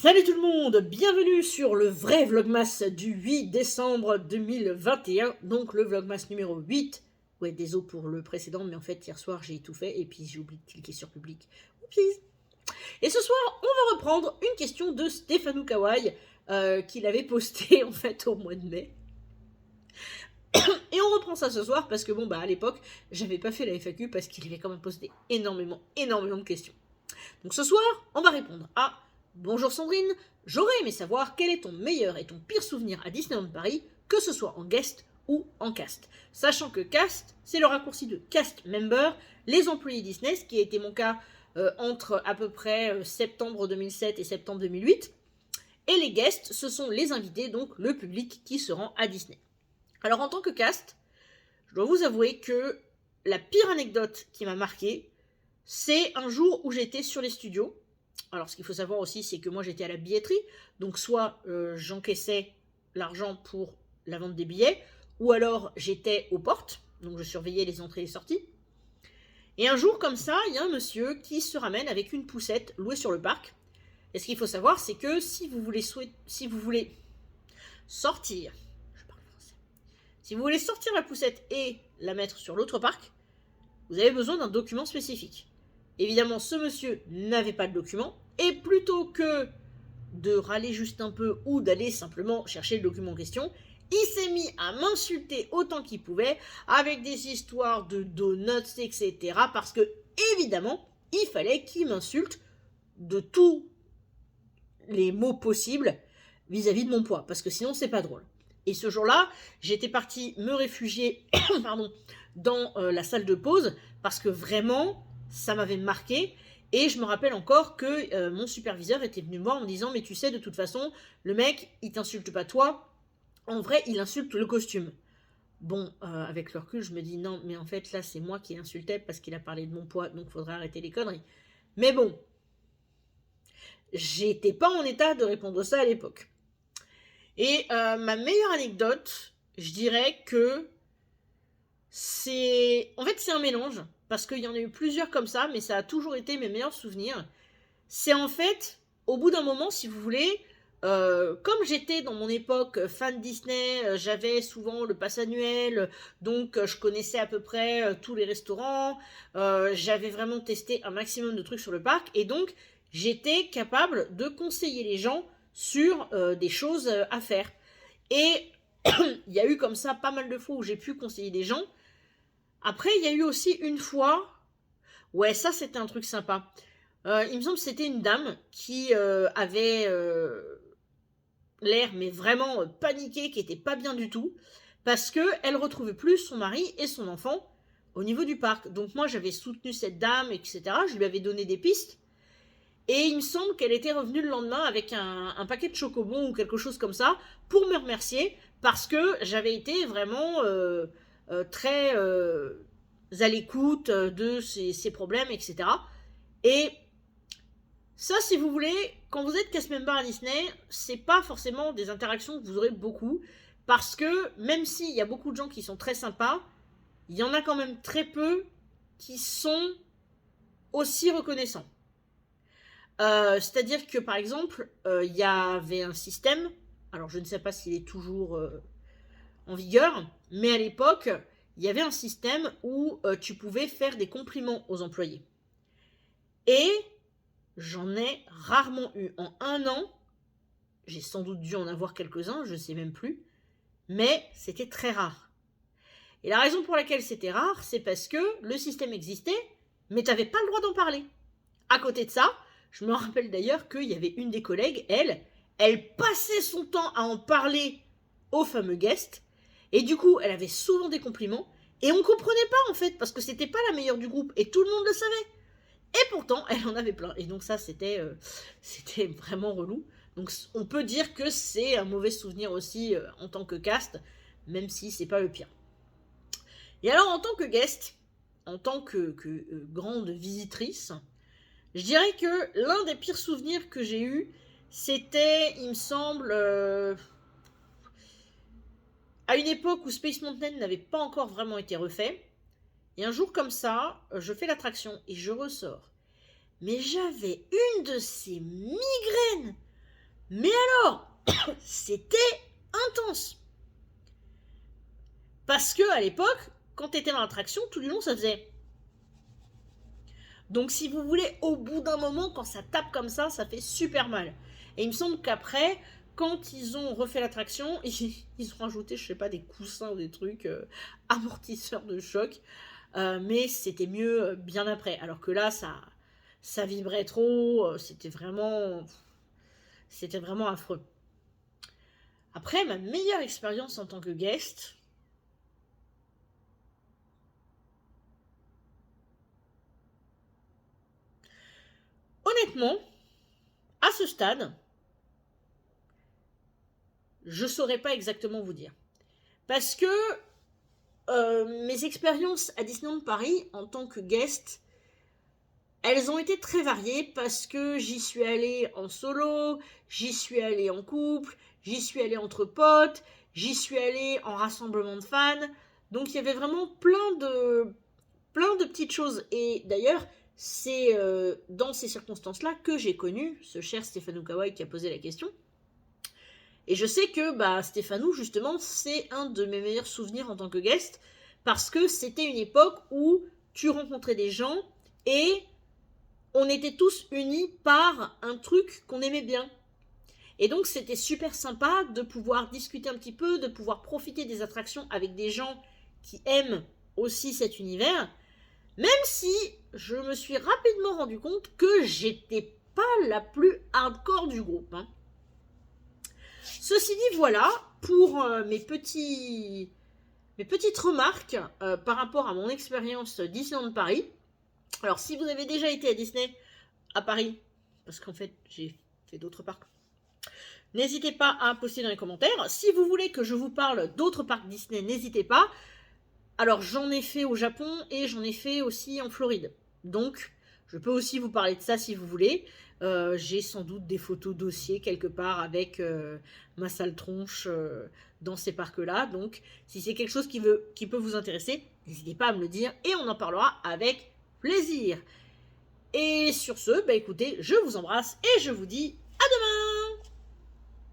Salut tout le monde, bienvenue sur le vrai Vlogmas du 8 décembre 2021, donc le Vlogmas numéro 8. Ouais, désolé pour le précédent, mais en fait hier soir j'ai tout fait et puis j'ai oublié de cliquer sur public. Oupsies. Et ce soir, on va reprendre une question de Stéphano Kawai qu'il avait postée en fait au mois de mai. Et on reprend ça ce soir parce que bon bah à l'époque j'avais pas fait la FAQ parce qu'il avait quand même posté énormément de questions. Donc ce soir, on va répondre à bonjour Sandrine, j'aurais aimé savoir quel est ton meilleur et ton pire souvenir à Disneyland Paris, que ce soit en guest ou en cast. Sachant que cast, c'est le raccourci de cast member, les employés Disney, ce qui a été mon cas entre à peu près septembre 2007 et septembre 2008. Et les guests, ce sont les invités, donc le public qui se rend à Disney. Alors en tant que cast, je dois vous avouer que la pire anecdote qui m'a marqué, c'est un jour où j'étais sur les studios. Alors ce qu'il faut savoir aussi, c'est que moi j'étais à la billetterie, donc soit j'encaissais l'argent pour la vente des billets, ou alors j'étais aux portes, donc je surveillais les entrées et les sorties. Et un jour comme ça, il y a un monsieur qui se ramène avec une poussette louée sur le parc. Et ce qu'il faut savoir, c'est que si vous voulez sortir, je parle français, si vous voulez sortir la poussette et la mettre sur l'autre parc, vous avez besoin d'un document spécifique. Évidemment, ce monsieur n'avait pas de document, et plutôt que de râler juste un peu ou d'aller simplement chercher le document en question, il s'est mis à m'insulter autant qu'il pouvait, avec des histoires de donuts, etc. Parce que, évidemment, il fallait qu'il m'insulte de tous les mots possibles vis-à-vis de mon poids, parce que sinon c'est pas drôle. Et ce jour-là, j'étais partie me réfugier dans la salle de pause, parce que vraiment, ça m'avait marqué. Et je me rappelle encore que mon superviseur était venu me voir en me disant « Mais tu sais, de toute façon, le mec, il t'insulte pas toi, en vrai, il insulte le costume. » Bon, avec le recul, je me dis « Non, mais en fait, là, c'est moi qui l'insultais parce qu'il a parlé de mon poids, donc il faudrait arrêter les conneries. » Mais bon, j'étais pas en état de répondre ça à l'époque. Et ma meilleure anecdote, je dirais que c'est... En fait, c'est un mélange, parce qu'il y en a eu plusieurs comme ça, mais ça a toujours été mes meilleurs souvenirs. C'est en fait, au bout d'un moment, si vous voulez, comme j'étais dans mon époque fan Disney, j'avais souvent le pass annuel, donc je connaissais à peu près tous les restaurants, j'avais vraiment testé un maximum de trucs sur le parc, et donc j'étais capable de conseiller les gens sur des choses à faire. Et il y a eu comme ça pas mal de fois où j'ai pu conseiller des gens. Après, il y a eu aussi une fois... Ouais, ça, c'était un truc sympa. Il me semble que c'était une dame qui avait l'air, mais vraiment paniquée, qui était pas bien du tout, parce qu'elle retrouvait plus son mari et son enfant au niveau du parc. Donc moi, j'avais soutenu cette dame, etc. Je lui avais donné des pistes. Et il me semble qu'elle était revenue le lendemain avec un paquet de chocobons ou quelque chose comme ça pour me remercier parce que j'avais été vraiment très à l'écoute de ses problèmes, etc. Et ça, si vous voulez, quand vous êtes cast member à Disney, c'est pas forcément des interactions que vous aurez beaucoup parce que même s'il y a beaucoup de gens qui sont très sympas, il y en a quand même très peu qui sont aussi reconnaissants. C'est-à-dire que, par exemple, il y avait un système, alors je ne sais pas s'il est toujours en vigueur, mais à l'époque, il y avait un système où tu pouvais faire des compliments aux employés. Et j'en ai rarement eu. En un an, j'ai sans doute dû en avoir quelques-uns, je ne sais même plus, mais c'était très rare. Et la raison pour laquelle c'était rare, c'est parce que le système existait, mais tu n'avais pas le droit d'en parler. À côté de ça, je me rappelle d'ailleurs qu'il y avait une des collègues, elle passait son temps à en parler aux fameux guests, et du coup, elle avait souvent des compliments, et on comprenait pas en fait, parce que c'était pas la meilleure du groupe, et tout le monde le savait. Et pourtant, elle en avait plein, et donc ça, c'était vraiment relou. Donc on peut dire que c'est un mauvais souvenir aussi en tant que cast, même si c'est pas le pire. Et alors, en tant que guest, en tant que grande visitrice, je dirais que l'un des pires souvenirs que j'ai eu, c'était, il me semble, à une époque où Space Mountain n'avait pas encore vraiment été refait. Et un jour comme ça, je fais l'attraction et je ressors. Mais j'avais une de ces migraines. Mais alors, c'était intense. Parce que à l'époque, quand tu étais dans l'attraction, tout du long, ça faisait. Donc si vous voulez, au bout d'un moment, quand ça tape comme ça fait super mal. Et il me semble qu'après, quand ils ont refait l'attraction, ils ont rajouté, je sais pas, des coussins ou des trucs amortisseurs de choc. Mais c'était mieux bien après. Alors que là, ça vibrait trop. C'était vraiment affreux. Après, ma meilleure expérience en tant que guest, honnêtement, à ce stade, je saurais pas exactement vous dire. Parce que mes expériences à Disneyland Paris en tant que guest, elles ont été très variées parce que j'y suis allée en solo, j'y suis allée en couple, j'y suis allée entre potes, j'y suis allée en rassemblement de fans. Donc il y avait vraiment plein de petites choses. Et d'ailleurs, c'est dans ces circonstances-là que j'ai connu ce cher Stéphane Kawai qui a posé la question. Et je sais que Stéphanou, justement, c'est un de mes meilleurs souvenirs en tant que guest, parce que c'était une époque où tu rencontrais des gens et on était tous unis par un truc qu'on aimait bien. Et donc c'était super sympa de pouvoir discuter un petit peu, de pouvoir profiter des attractions avec des gens qui aiment aussi cet univers, même si je me suis rapidement rendu compte que j'étais pas la plus hardcore du groupe. Hein. Ceci dit, voilà pour mes petites remarques par rapport à mon expérience Disneyland Paris. Alors, si vous avez déjà été à Disney à Paris, parce qu'en fait, j'ai fait d'autres parcs, n'hésitez pas à poster dans les commentaires. Si vous voulez que je vous parle d'autres parcs Disney, n'hésitez pas. Alors, j'en ai fait au Japon et j'en ai fait aussi en Floride. Donc, je peux aussi vous parler de ça si vous voulez. J'ai sans doute des photos dossiers quelque part avec ma sale tronche dans ces parcs-là. Donc, si c'est quelque chose qui peut vous intéresser, n'hésitez pas à me le dire et on en parlera avec plaisir. Et sur ce, écoutez, je vous embrasse et je vous dis